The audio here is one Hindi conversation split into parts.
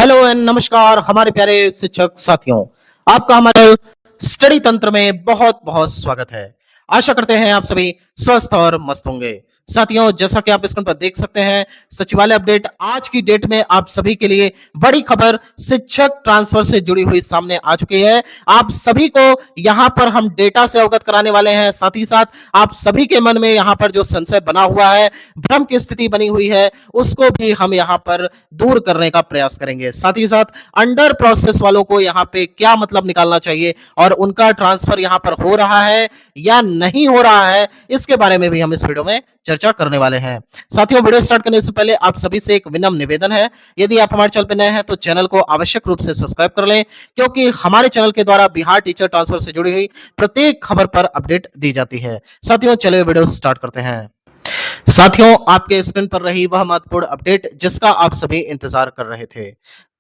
हेलो एंड नमस्कार हमारे प्यारे शिक्षक साथियों। आपका हमारे स्टडी तंत्र में बहुत बहुत स्वागत है। आशा करते हैं आप सभी स्वस्थ और मस्त होंगे। साथियों, जैसा कि आप स्क्रीन पर देख सकते हैं, सचिवालय अपडेट आज की डेट में आप सभी के लिए बड़ी खबर शिक्षक ट्रांसफर से जुड़ी हुई सामने आ चुकी है। आप सभी को यहां पर हम डेटा से अवगत कराने वाले हैं। साथ ही साथ आप सभी के मन में यहां पर जो संशय बना हुआ है, भ्रम की स्थिति बनी हुई है, उसको भी हम यहां पर दूर करने का प्रयास करेंगे। साथ ही साथ अंडर प्रोसेस वालों को यहां पे क्या मतलब निकालना चाहिए और उनका ट्रांसफर यहां पर हो रहा है या नहीं हो रहा है, इसके बारे में भी हम इस वीडियो में चर्चा करने वाले हैं। साथियों, वीडियो स्टार्ट करने से पहले आप सभी से एक विनम्र निवेदन है, यदि आप हमारे चैनल पर नए हैं तो चैनल को आवश्यक रूप से सब्सक्राइब कर लें, क्योंकि हमारे चैनल के द्वारा बिहार टीचर ट्रांसफर से जुड़ी हुई प्रत्येक खबर पर अपडेट दी जाती है। साथियों, चलिए वीडियो स्टार्ट करते हैं। साथियों, आपके स्क्रीन पर रही वह महत्वपूर्ण अपडेट जिसका आप सभी इंतजार कर रहे थे।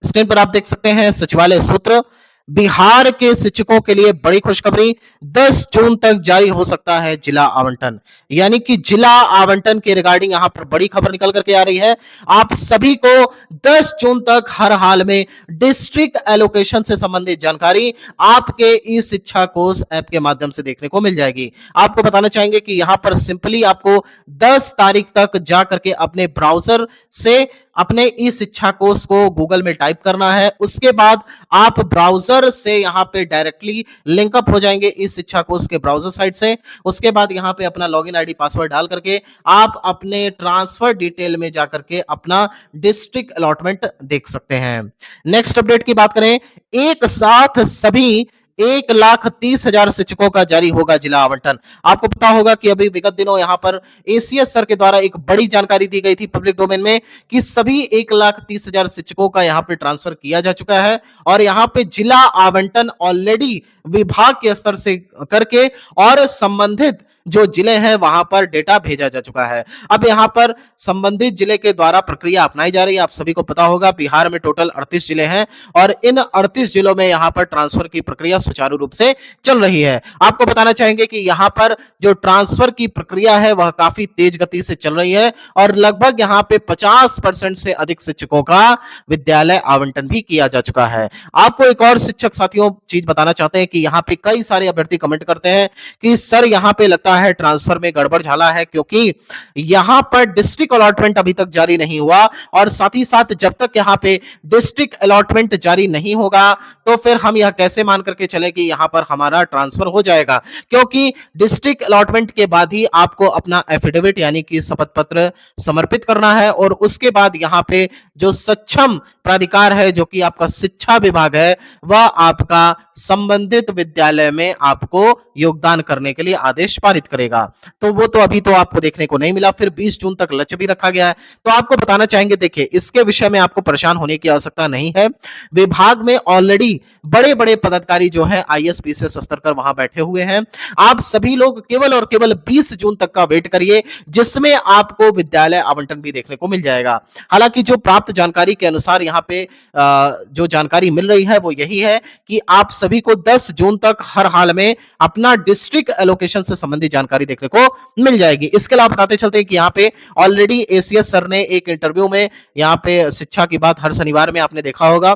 स्क्रीन पर आप देख सकते हैं सचिवालय सूत्र, बिहार के शिक्षकों के लिए बड़ी खुशखबरी, 10 जून तक जारी हो सकता है जिला आवंटन। यानी कि जिला आवंटन के रिगार्डिंग यहां पर बड़ी खबर निकल करके आ रही है। आप सभी को 10 जून तक हर हाल में डिस्ट्रिक्ट एलोकेशन से संबंधित जानकारी आपके ई शिक्षा कोष ऐप के माध्यम से देखने को मिल जाएगी। आपको बताना चाहेंगे कि यहां पर सिंपली आपको 10 तारीख तक जा करके अपने ब्राउजर से अपने ई शिक्षा कोष को गूगल में टाइप करना है। उसके बाद आप ब्राउजर से यहां पे डायरेक्टली लिंकअप हो जाएंगे इस शिक्षा कोष के ब्राउजर साइट से। उसके बाद यहां पे अपना लॉगिन आईडी पासवर्ड डाल करके आप अपने ट्रांसफर डिटेल में जाकर के अपना डिस्ट्रिक्ट अलॉटमेंट देख सकते हैं। नेक्स्ट अपडेट की बात करें, एक साथ सभी 1,30,000 शिक्षकों का जारी होगा जिला आवंटन। आपको पता होगा कि अभी विगत दिनों यहां पर एसीएस सर के द्वारा एक बड़ी जानकारी दी गई थी पब्लिक डोमेन में कि सभी 1,30,000 शिक्षकों का यहां पे ट्रांसफर किया जा चुका है और यहां पे जिला आवंटन ऑलरेडी विभाग के स्तर से करके और संबंधित जो जिले हैं वहां पर डेटा भेजा जा चुका है। अब यहां पर संबंधित जिले के द्वारा प्रक्रिया अपनाई जा रही है। आप सभी को पता होगा बिहार में टोटल 38 जिले हैं और इन 38 जिलों में यहां पर ट्रांसफर की प्रक्रिया सुचारू रूप से चल रही है। आपको बताना चाहेंगे कि यहां पर जो ट्रांसफर की प्रक्रिया है वह काफी तेज गति से चल रही है और लगभग यहां पे 50% से अधिक शिक्षकों का विद्यालय आवंटन भी किया जा चुका है। आपको एक और शिक्षक साथियों चीज बताना चाहते हैं कि यहां पे कई सारे अभ्यर्थी कमेंट करते हैं कि सर यहां पे लगता है ट्रांसफर में गड़बड़ झाला है, क्योंकि यहां पर डिस्ट्रिक्ट अलॉटमेंट अभी तक जारी नहीं हुआ और साथ ही साथ जब तक यहां पे डिस्ट्रिक्ट अलॉटमेंट जारी नहीं होगा तो फिर हम यह कैसे मान करके चले कि यहां पर हमारा ट्रांसफर हो जाएगा, क्योंकि डिस्ट्रिक्ट अलॉटमेंट के बाद ही आपको अपना एफिडेविट यानी कि शपथ पत्र समर्पित करना है और उसके बाद यहां पे जो सक्षम प्राधिकार है जो कि आपका शिक्षा विभाग है वह आपका संबंधित विद्यालय में आपको योगदान करने के लिए आदेश पारित करेगा। तो वो तो अभी तो आपको देखने को नहीं मिला। फिर 20 जून तक लक्ष्य भी रखा गया है। तो आपको बताना चाहेंगे, देखिए इसके विषय में आपको परेशान होने की आवश्यकता नहीं है। विभाग में ऑलरेडी बड़े बड़े पदाधिकारी जो है आईएएस पीसीएस स्तर पर वहां बैठे हुए हैं। आप सभी लोग केवल और केवल 20 जून तक का वेट करिए, जिसमें आपको विद्यालय आवंटन भी देखने को मिल जाएगा। हालांकि जो प्राप्त जानकारी के अनुसार यहाँ पे जो जानकारी मिल रही है वो यही है कि आप सभी को 10 जून तक हर हाल में अपना डिस्ट्रिक्ट एलोकेशन से संबंधित जानकारी देखने को मिल जाएगी। इसके अलावा बताते चलते हैं कि यहाँ पे ऑलरेडी एसीएस सर ने एक इंटरव्यू में यहाँ पे शिक्षा की बात हर शनिवार में आपने देखा होगा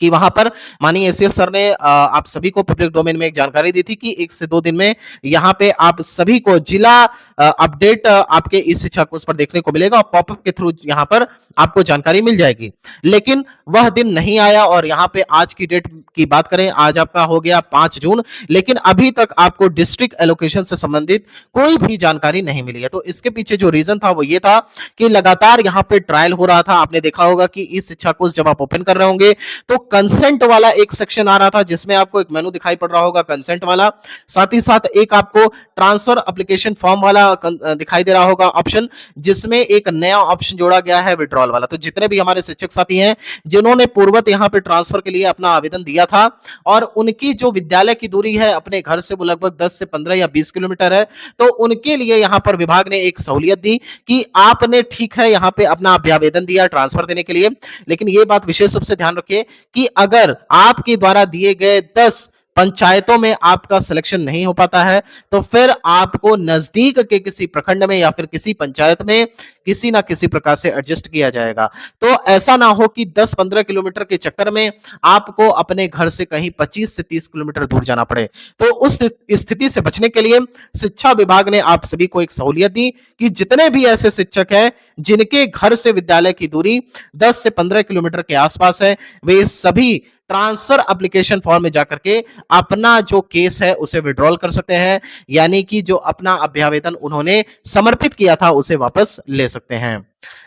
कि वहां पर माननीय एसीएस सर ने आप सभी को पब्लिक डोमेन में एक जानकारी दी थी कि 1 से 2 दिन में यहां पे आप सभी को जिला अपडेट आपके इस शिक्षा कोर्स पर देखने को मिलेगा और पॉपअप के थ्रू यहां पर आपको जानकारी मिल जाएगी। लेकिन वह दिन नहीं आया और यहां पे आज की डेट की बात करें, आज आपका हो गया 5 जून, लेकिन अभी तक आपको डिस्ट्रिक्ट एलोकेशन से संबंधित कोई भी जानकारी नहीं मिली है। तो इसके पीछे जो रीजन था वो ये था कि लगातार यहां पे ट्रायल हो रहा था। आपने देखा होगा कि इस शिक्षा कोर्स जब आप ओपन कर रहे होंगे तो कंसेंट वाला एक सेक्शन आ रहा था जिसमें आपको एक मेनू दिखाई पड़ रहा होगा कंसेंट वाला, साथ ही साथ एक आपको ट्रांसफर एप्लीकेशन फॉर्म वाला दिखाई दे रहा होगा ऑप्शन, जिसमें एक नया ऑप्शन जोड़ा गया है विड्रॉल वाला। तो जितने भी हमारे शिक्षक साथी हैं जिन्होंने पूर्वत यहां पे ट्रांसफर के लिए अपना आवेदन दिया था और उनकी जो विद्यालय की दूरी है अपने घर से वो लगभग 10 से 15 या 20 किलोमीटर है, तो उनके लिए यहां पर विभाग ने एक सहूलियत दी कि आपने ठीक है यहां पे अपना अभ्यावेदन दिया ट्रांसफर देने के लिए, लेकिन यह बात विशेष रूप से ध्यान रखिए कि अगर आपके द्वारा दिए गए 10 पंचायतों में आपका सिलेक्शन नहीं हो पाता है, तो फिर आपको नजदीक के किसी प्रखंड में या फिर किसी पंचायत में किसी ना किसी प्रकार से एडजस्ट किया जाएगा। तो ऐसा ना हो कि 10-15 किलोमीटर के चक्कर में आपको अपने घर से कहीं 25 से 30 किलोमीटर दूर जाना पड़े। तो उस स्थिति से बचने के लिए शिक्षा विभाग ने आप सभी को एक सहूलियत दी कि जितने भी ऐसे शिक्षक हैं जिनके घर से विद्यालय की दूरी 10 से 15 किलोमीटर के आसपास है, वे सभी ट्रांसफर एप्लीकेशन फॉर्म में जाकर के अपना जो केस है उसे विड्रॉल कर सकते हैं, यानी कि जो अपना अभ्यावेदन उन्होंने समर्पित किया था उसे वापस ले सकते हैं।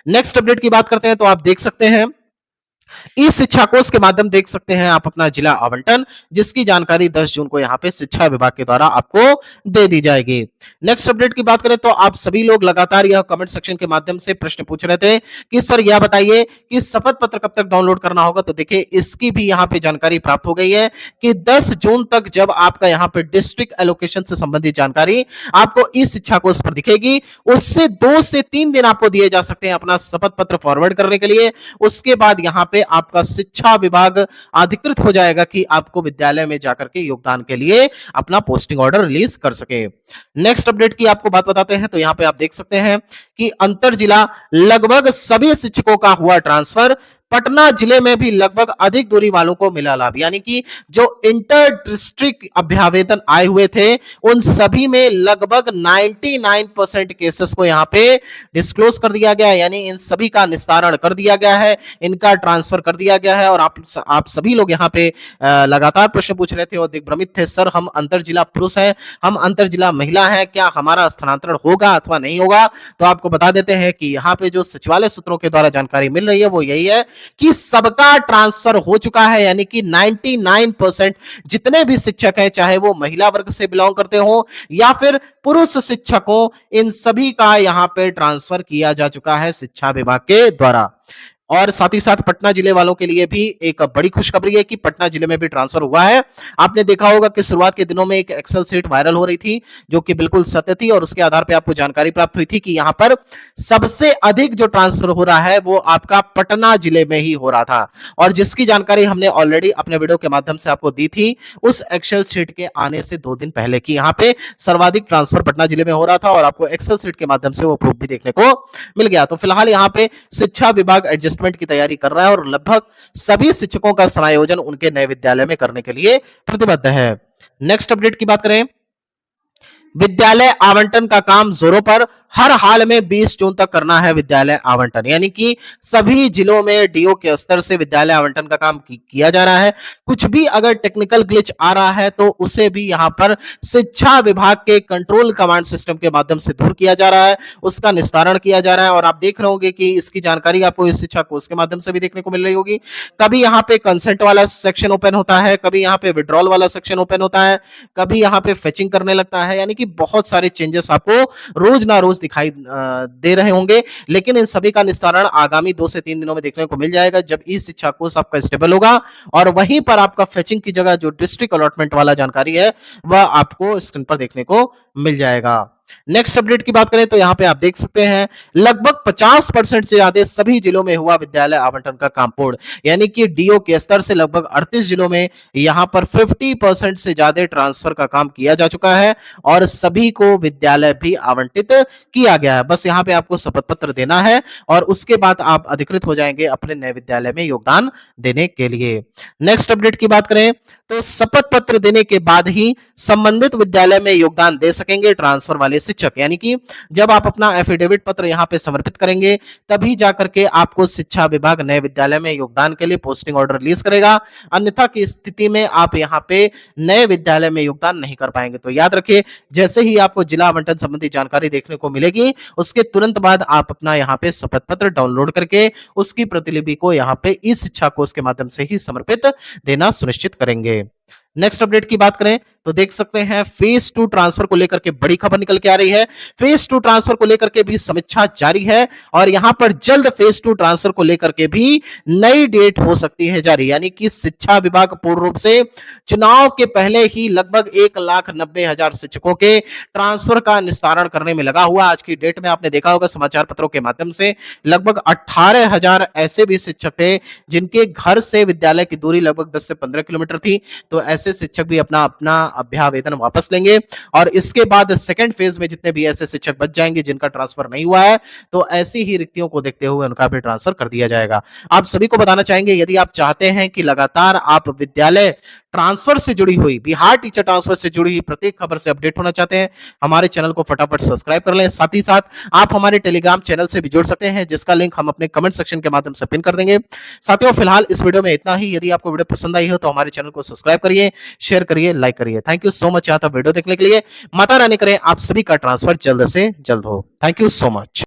नेक्स्ट अपडेट की बात करते हैं तो आप देख सकते हैं ई शिक्षा कोष के माध्यम देख सकते हैं आप अपना जिला आवंटन, जिसकी जानकारी 10 जून को यहाँ पे शिक्षा विभाग के द्वारा आपको दे दी जाएगी। नेक्स्ट अपडेट की बात करें तो आप सभी लोग लगातार यह कमेंट सेक्शन के माध्यम से प्रश्न पूछ रहे थे कि सर यह बताइए कि शपथ पत्र कब तक डाउनलोड करना होगा। तो देखिए इसकी भी यहाँ पे जानकारी प्राप्त हो गई है कि 10 जून तक जब आपका यहाँ पे डिस्ट्रिक्ट एलोकेशन से संबंधित जानकारी आपको ई शिक्षा कोष पर दिखेगी, उससे 2 से 3 दिन आपको दिए जा सकते हैं अपना शपथ पत्र फॉरवर्ड करने के लिए। उसके बाद यहाँ पे आपका शिक्षा विभाग अधिकृत हो जाएगा कि आपको विद्यालय में जाकर के योगदान के लिए अपना पोस्टिंग ऑर्डर रिलीज कर सके। नेक्स्ट अपडेट की आपको बात बताते हैं तो यहाँ पे आप देख सकते हैं कि अंतर जिला लगभग सभी शिक्षकों का हुआ ट्रांसफर। पटना जिले में भी लगभग अधिक दूरी वालों को मिला लाभ, यानी कि जो इंटर डिस्ट्रिक्ट अभ्यावेदन आए हुए थे उन सभी में लगभग 99% केसेस को यहाँ पे डिस्क्लोज कर दिया गया है, यानी इन सभी का निस्तारण कर दिया गया है, इनका ट्रांसफर कर दिया गया है। और आप सभी लोग यहाँ पे लगातार प्रश्न पूछ रहे थे और दिग्भ्रमित थे, सर हम अंतर जिला पुरुष हैं, हम अंतर जिला महिला हैं, क्या हमारा स्थानांतरण होगा अथवा नहीं होगा। तो आपको बता देते हैं कि यहाँ पे जो सचिवालय सूत्रों के द्वारा जानकारी मिल रही है वो यही है कि सबका ट्रांसफर हो चुका है, यानी कि 99% जितने भी शिक्षक हैं, चाहे वो महिला वर्ग से बिलोंग करते हो या फिर पुरुष शिक्षक हो, इन सभी का यहां पे ट्रांसफर किया जा चुका है शिक्षा विभाग के द्वारा। और साथ ही साथ पटना जिले वालों के लिए भी एक बड़ी खुशखबरी है कि पटना जिले में भी ट्रांसफर हुआ है। आपने देखा होगा कि शुरुआत के दिनों में एक एक्सेल शीट वायरल हो रही थी जो कि बिल्कुल सत्य थी और उसके आधार पे आपको जानकारी प्राप्त हुई थी कि यहां पर सबसे अधिक जो ट्रांसफर हो रहा है वो आपका पटना जिले में ही हो रहा था, और जिसकी जानकारी हमने ऑलरेडी अपने वीडियो के माध्यम से आपको दी थी उस एक्सेल शीट के आने से 2 दिन पहले की यहाँ पे सर्वाधिक ट्रांसफर पटना जिले में हो रहा था और आपको एक्सेल शीट के माध्यम से वो प्रूफ भी देखने को मिल गया। तो फिलहाल यहाँ पे शिक्षा विभाग एडजस्टमेंट की तैयारी कर रहा है और लगभग सभी शिक्षकों का समायोजन उनके नए विद्यालय में करने के लिए प्रतिबद्ध है। नेक्स्ट अपडेट की बात करें, विद्यालय आवंटन का काम जोरों पर, हर हाल में 20 जून तक करना है विद्यालय आवंटन, यानी कि सभी जिलों में डीओ के स्तर से विद्यालय आवंटन का काम किया जा रहा है। कुछ भी अगर टेक्निकल ग्लिच आ रहा है तो उसे भी यहां पर शिक्षा विभाग के कंट्रोल कमांड सिस्टम के माध्यम से दूर किया जा रहा है, उसका निस्तारण किया जा रहा है। और आप देख रहे होंगे कि इसकी जानकारी आपको इस शिक्षा कोष के माध्यम से भी देखने को मिल रही होगी। कभी यहाँ पे कंसेंट वाला सेक्शन ओपन होता है, कभी यहाँ पे विड्रॉल वाला सेक्शन ओपन होता है, कभी यहाँ पे फेचिंग करने लगता है, यानी कि बहुत सारे चेंजेस आपको रोज ना रोज दिखाई दे रहे होंगे। लेकिन इन सभी का निस्तारण आगामी 2 से 3 दिनों में देखने को मिल जाएगा जब ई शिक्षा कोष आपका स्टेबल होगा और वहीं पर आपका फेचिंग की जगह जो डिस्ट्रिक्ट अलॉटमेंट वाला जानकारी है वह आपको स्क्रीन पर देखने को मिल जाएगा। नेक्स्ट अपडेट की बात करें तो यहाँ पे आप देख सकते हैं लगभग 50% से ज्यादा सभी जिलों में हुआ विद्यालय आवंटन का काम पूर्ण, यानी कि डीओ के स्तर से लगभग 38 जिलों में यहाँ पर 50% से ज्यादा ट्रांसफर का काम किया जा चुका है और सभी को विद्यालय भी आवंटित किया गया है। बस यहाँ पे आपको शपथ पत्र देना है और उसके बाद आप अधिकृत हो जाएंगे अपने नए विद्यालय में योगदान देने के लिए। नेक्स्ट अपडेट की बात करें तो शपथ पत्र देने के बाद ही संबंधित विद्यालय में योगदान दे सकेंगे ट्रांसफर वाले शिक्षक, यानी कि जब आप अपना एफिडेविट पत्र यहां पे समर्पित करेंगे तभी जाकर के आपको शिक्षा विभाग नए विद्यालय में योगदान के लिए पोस्टिंग ऑर्डर रिलीज करेगा। अन्यथा की स्थिति में आप यहां पे नए विद्यालय में योगदान नहीं कर पाएंगे। तो याद रखिए जैसे ही आपको जिला आवंटन संबंधी जानकारी देखने को मिलेगी उसके तुरंत बाद आप अपना यहाँ पे शपथ पत्र डाउनलोड करके उसकी प्रतिलिपि को यहाँ पे इस शिक्षा कोष के माध्यम से ही समर्पित देना सुनिश्चित करेंगे। नेक्स्ट अपडेट की बात करें तो देख सकते हैं फेज 2 ट्रांसफर को लेकर के बड़ी खबर निकल के आ रही है। फेज 2 ट्रांसफर को लेकर के भी समीक्षा जारी है और यहां पर जल्द फेज 2 ट्रांसफर को लेकर के भी नई डेट हो सकती है जारी, यानी कि शिक्षा विभाग पूर्ण रूप से चुनाव के पहले ही लगभग 1,90,000 शिक्षकों के ट्रांसफर का निस्तारण करने में लगा हुआ। आज की डेट में आपने देखा होगा समाचार पत्रों के माध्यम से लगभग 18,000 ऐसे भी शिक्षक थे जिनके घर से विद्यालय की दूरी लगभग 10 से 15 किलोमीटर थी। तो ऐसे शिक्षक भी अपना अपना अभ्यावेदन वापस लेंगे और इसके बाद सेकंड फेज में जितने भी ऐसे शिक्षक बच जाएंगे जिनका ट्रांसफर नहीं हुआ है, तो ऐसी ही रिक्तियों को देखते हुए उनका भी ट्रांसफर कर दिया जाएगा। आप सभी को बताना चाहेंगे यदि आप चाहते हैं कि लगातार आप विद्यालय ट्रांसफर से जुड़ी हुई, बिहार टीचर ट्रांसफर से जुड़ी हुई प्रत्येक खबर से अपडेट होना चाहते हैं, हमारे चैनल को फटाफट सब्सक्राइब कर लें। साथ ही साथ आप हमारे टेलीग्राम चैनल से भी जुड़ सकते हैं जिसका लिंक हम अपने कमेंट सेक्शन के माध्यम से पिन कर देंगे। साथियों फिलहाल इस वीडियो में इतना ही। यदि आपको वीडियो पसंद आई हो तो हमारे चैनल को सब्सक्राइब करिए, शेयर करिए, लाइक करिए। थैंक यू सो मच यहाँ तक वीडियो देखने के लिए। माता रानी करें आप सभी का ट्रांसफर जल्द से जल्द हो। Thank you so much.